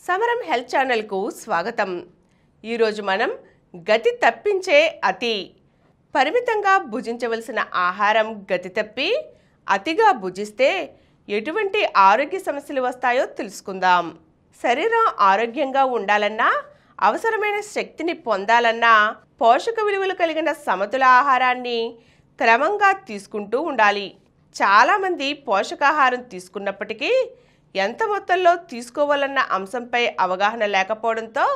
సమరం హెల్త్ ఛానల్కు స్వాగతం. ఈరోజు మనం గతి తప్పించే అతి పరిమితంగా భుజించవలసిన ఆహారం గతి తప్పి అతిగా భుజిస్తే ఎటువంటి ఆరోగ్య సమస్యలు వస్తాయో తెలుసుకుందాం. శరీరం ఆరోగ్యంగా ఉండాలన్నా, అవసరమైన శక్తిని పొందాలన్నా పోషక విలువలు కలిగిన సమతుల ఆహారాన్ని క్రమంగా తీసుకుంటూ ఉండాలి. చాలామంది పోషకాహారం తీసుకున్నప్పటికీ ఎంత మొత్తంలో తీసుకోవాలన్న అంశంపై అవగాహన లేకపోవడంతో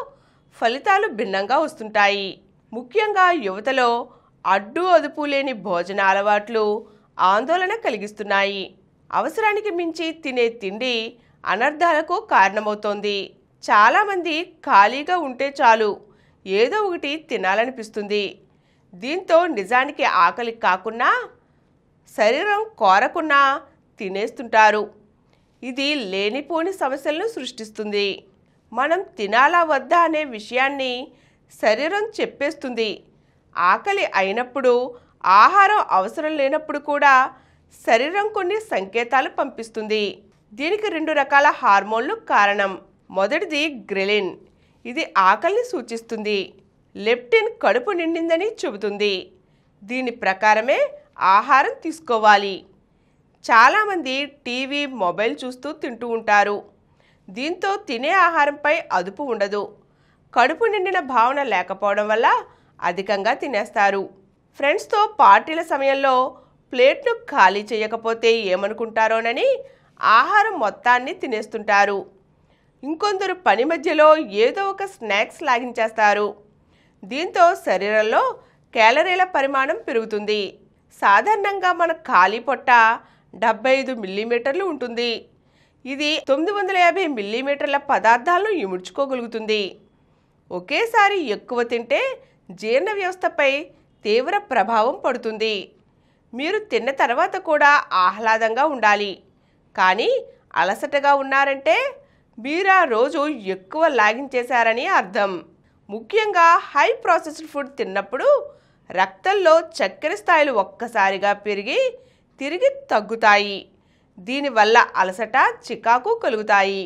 ఫలితాలు భిన్నంగా వస్తుంటాయి. ముఖ్యంగా యువతలో అడ్డు అదుపు లేని భోజన అలవాట్లు ఆందోళన కలిగిస్తున్నాయి. అవసరానికి మించి తినే తిండి అనర్థాలకు కారణమవుతోంది. చాలామంది ఖాళీగా ఉంటే చాలు ఏదో ఒకటి తినాలనిపిస్తుంది. దీంతో నిజానికి ఆకలి కాకున్నా, శరీరం కోరకున్నా తినేస్తుంటారు. ఇది లేనిపోని సమస్యలను సృష్టిస్తుంది. మనం తినాలా వద్దా అనే విషయాన్ని శరీరం చెప్పేస్తుంది. ఆకలి అయినప్పుడు, ఆహారం అవసరం లేనప్పుడు కూడా శరీరం కొన్ని సంకేతాలు పంపిస్తుంది. దీనికి 2 రకాల హార్మోన్లు కారణం. మొదటిది గ్రెలిన్. ఇది ఆకలిని సూచిస్తుంది. లెప్టిన్ కడుపు నిండిందని చెబుతుంది. దీని ప్రకారమే ఆహారం తీసుకోవాలి. చాలామంది టీవీ, మొబైల్ చూస్తూ తింటూ ఉంటారు. దీంతో తినే ఆహారంపై అదుపు ఉండదు. కడుపు నిండిన భావన లేకపోవడం వల్ల అధికంగా తినేస్తారు. ఫ్రెండ్స్తో పార్టీల సమయంలో ప్లేట్ను ఖాళీ చేయకపోతే ఏమనుకుంటారోనని ఆహారం మొత్తాన్ని తినేస్తుంటారు. ఇంకొందరు పని మధ్యలో ఏదో ఒక స్నాక్స్ లాగించేస్తారు. దీంతో శరీరంలో క్యాలరీల పరిమాణం పెరుగుతుంది. సాధారణంగా మన ఖాళీ పొట్ట 75 మిల్లీమీటర్లు ఉంటుంది. ఇది 950 మిల్లీమీటర్ల పదార్థాలను ఇముడ్చుకోగలుగుతుంది. ఒకేసారి ఎక్కువ తింటే జీర్ణ వ్యవస్థపై తీవ్ర ప్రభావం పడుతుంది. మీరు తిన్న తర్వాత కూడా ఆహ్లాదంగా ఉండాలి. కానీ అలసటగా ఉన్నారంటే మీరు ఆ రోజు ఎక్కువ లాగించేశారని అర్థం. ముఖ్యంగా హై ప్రాసెస్డ్ ఫుడ్ తిన్నప్పుడు రక్తంలో చక్కెర స్థాయిలు ఒక్కసారిగా పెరిగి తిరిగి తగ్గుతాయి. దీనివల్ల అలసట, చికాకు కలుగుతాయి.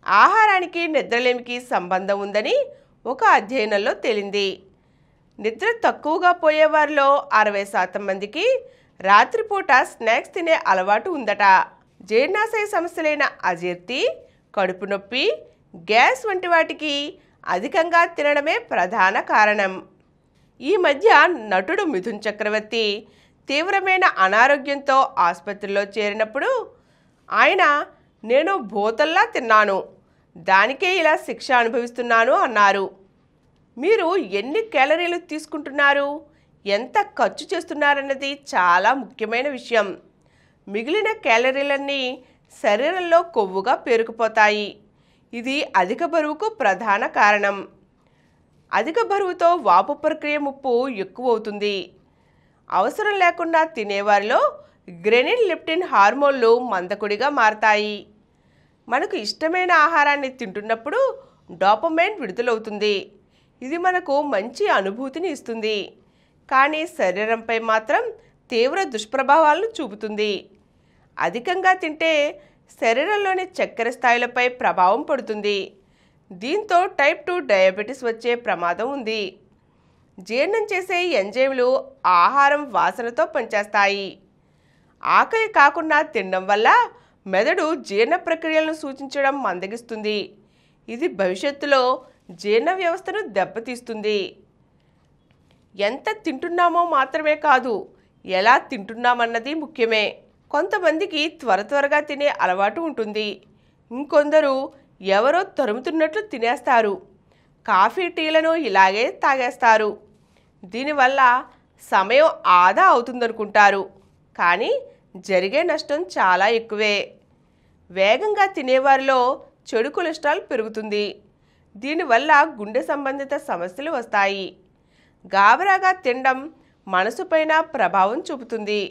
ఆహారానికి నిద్రలేమికి సంబంధం ఉందని ఒక అధ్యయనంలో తేలింది. నిద్ర తక్కువగా పోయేవారిలో 60% మందికి రాత్రిపూట స్నాక్స్ తినే అలవాటు ఉందట. జీర్ణాశయ సమస్యలైన అజీర్తి, కడుపు నొప్పి, గ్యాస్ వంటి వాటికి అధికంగా తినడమే ప్రధాన కారణం. ఈ మధ్య నటుడు మిథున్ చక్రవర్తి తీవ్రమైన అనారోగ్యంతో ఆసుపత్రిలో చేరినప్పుడు ఆయన, నేను బోతల్లా తిన్నాను, దానికే ఇలా శిక్ష అనుభవిస్తున్నాను అన్నారు. మీరు ఎన్ని క్యాలరీలు తీసుకుంటున్నారు, ఎంత ఖర్చు చేస్తున్నారన్నది చాలా ముఖ్యమైన విషయం. మిగిలిన క్యాలరీలన్నీ శరీరంలో కొవ్వుగా పేరుకుపోతాయి. ఇది అధిక బరువుకు ప్రధాన కారణం. అధిక బరువుతో వాపు ప్రక్రియ ముప్పు ఎక్కువ అవుతుంది. అవసరం లేకుండా తినేవారిలో గ్రెలిన్, లెప్టిన్ హార్మోన్లు మందకొడిగా మారతాయి. మనకు ఇష్టమైన ఆహారాన్ని తింటున్నప్పుడు డోపమైన్ విడుదలవుతుంది. ఇది మనకు మంచి అనుభూతిని ఇస్తుంది. కానీ శరీరంపై మాత్రం తీవ్ర దుష్ప్రభావాలను చూపుతుంది. అధికంగా తింటే శరీరంలోని చక్కెర స్థాయిలపై ప్రభావం పడుతుంది. దీంతో టైప్ 2 డయాబెటీస్ వచ్చే ప్రమాదం ఉంది. జీర్ణం చేసే ఎంజైమ్లు ఆహారం వాసనతో పనిచేస్తాయి. ఆకలి కాకుండా తినడం వల్ల మెదడు జీర్ణ ప్రక్రియలను సూచించడం మందగిస్తుంది. ఇది భవిష్యత్తులో జీర్ణ వ్యవస్థను దెబ్బతీస్తుంది. ఎంత తింటున్నామో మాత్రమే కాదు, ఎలా తింటున్నామన్నది ముఖ్యమే. కొంతమందికి త్వరగా తినే అలవాటు ఉంటుంది. ఇంకొందరు ఎవరో తరుముతున్నట్లు తినేస్తారు. కాఫీ, టీలను ఇలాగే తాగేస్తారు. దీనివల్ల సమయం ఆదా అవుతుందనుకుంటారు. కానీ జరిగే నష్టం చాలా ఎక్కువే. వేగంగా తినేవారిలో చెడు కొలెస్ట్రాల్ పెరుగుతుంది. దీనివల్ల గుండె సంబంధిత సమస్యలు వస్తాయి. గాబరాగా తినడం మనసుపైన ప్రభావం చూపుతుంది.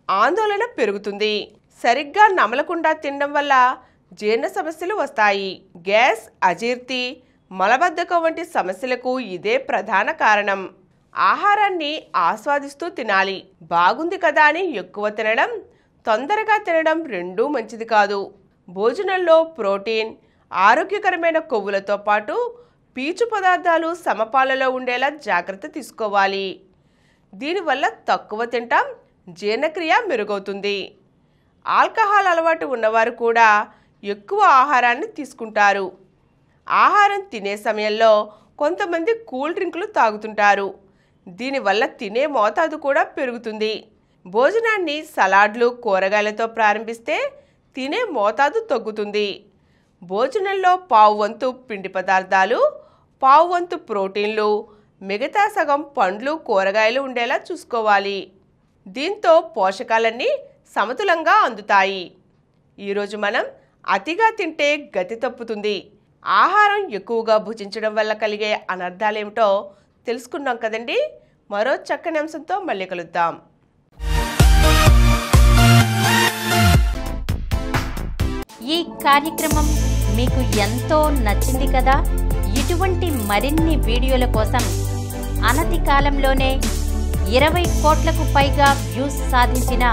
ఆందోళన పెరుగుతుంది. సరిగ్గా నమలకుండా తినడం వల్ల జీర్ణ సమస్యలు వస్తాయి. గ్యాస్, అజీర్తి, మలబద్ధకం వంటి సమస్యలకు ఇదే ప్రధాన కారణం. ఆహారాన్ని ఆస్వాదిస్తూ తినాలి. బాగుంది కదా అని ఎక్కువ తినడం, తొందరగా తినడం రెండూ మంచిది కాదు. భోజనంలో ప్రోటీన్, ఆరోగ్యకరమైన కొవ్వులతో పాటు పీచు పదార్థాలు సమపాలలో ఉండేలా జాగ్రత్త తీసుకోవాలి. దీనివల్ల తక్కువ తింటాం, జీర్ణక్రియ మెరుగవుతుంది. ఆల్కహాల్ అలవాటు ఉన్నవారు కూడా ఎక్కువ ఆహారాన్ని తీసుకుంటారు. ఆహారం తినే సమయంలో కొంతమంది కూల్ డ్రింకులు తాగుతుంటారు. దీనివల్ల తినే మోతాదు కూడా పెరుగుతుంది. భోజనాన్ని సలాడ్లు, కూరగాయలతో ప్రారంభిస్తే తినే మోతాదు తగ్గుతుంది. భోజనంలో పావువంతు పిండి పదార్థాలు, పావువంతు ప్రోటీన్లు, మిగతా సగం పండ్లు, కూరగాయలు ఉండేలా చూసుకోవాలి. దీంతో పోషకాలన్నీ సమతులంగా అందుతాయి. ఈరోజు మనం అతిగా తింటే గతి తప్పుతుంది. ఆహారం ఎక్కువగా భుజించడం వల్ల కలిగే అనర్థాలేమిటో తెలుసుకున్నాం కదండి. మరో చక్కని అంశంతో మళ్ళీ కలుద్దాం. ఈ కార్యక్రమం మీకు ఎంతో నచ్చింది కదా. ఇటువంటి మరిన్ని వీడియోల కోసం అనతి కాలంలోనే 20 కోట్లకు పైగా వ్యూస్ సాధించిన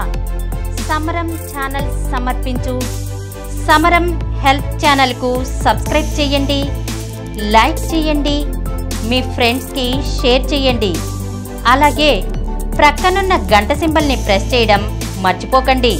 సమరం ఛానల్ సమర్పించు సమరం హెల్త్ ఛానల్కు సబ్స్క్రైబ్ చేయండి, లైక్ చేయండి, మీ ఫ్రెండ్స్కి షేర్ చేయండి. అలాగే ప్రక్కనున్న గంట సింబల్ని ప్రెస్ చేయడం మర్చిపోకండి.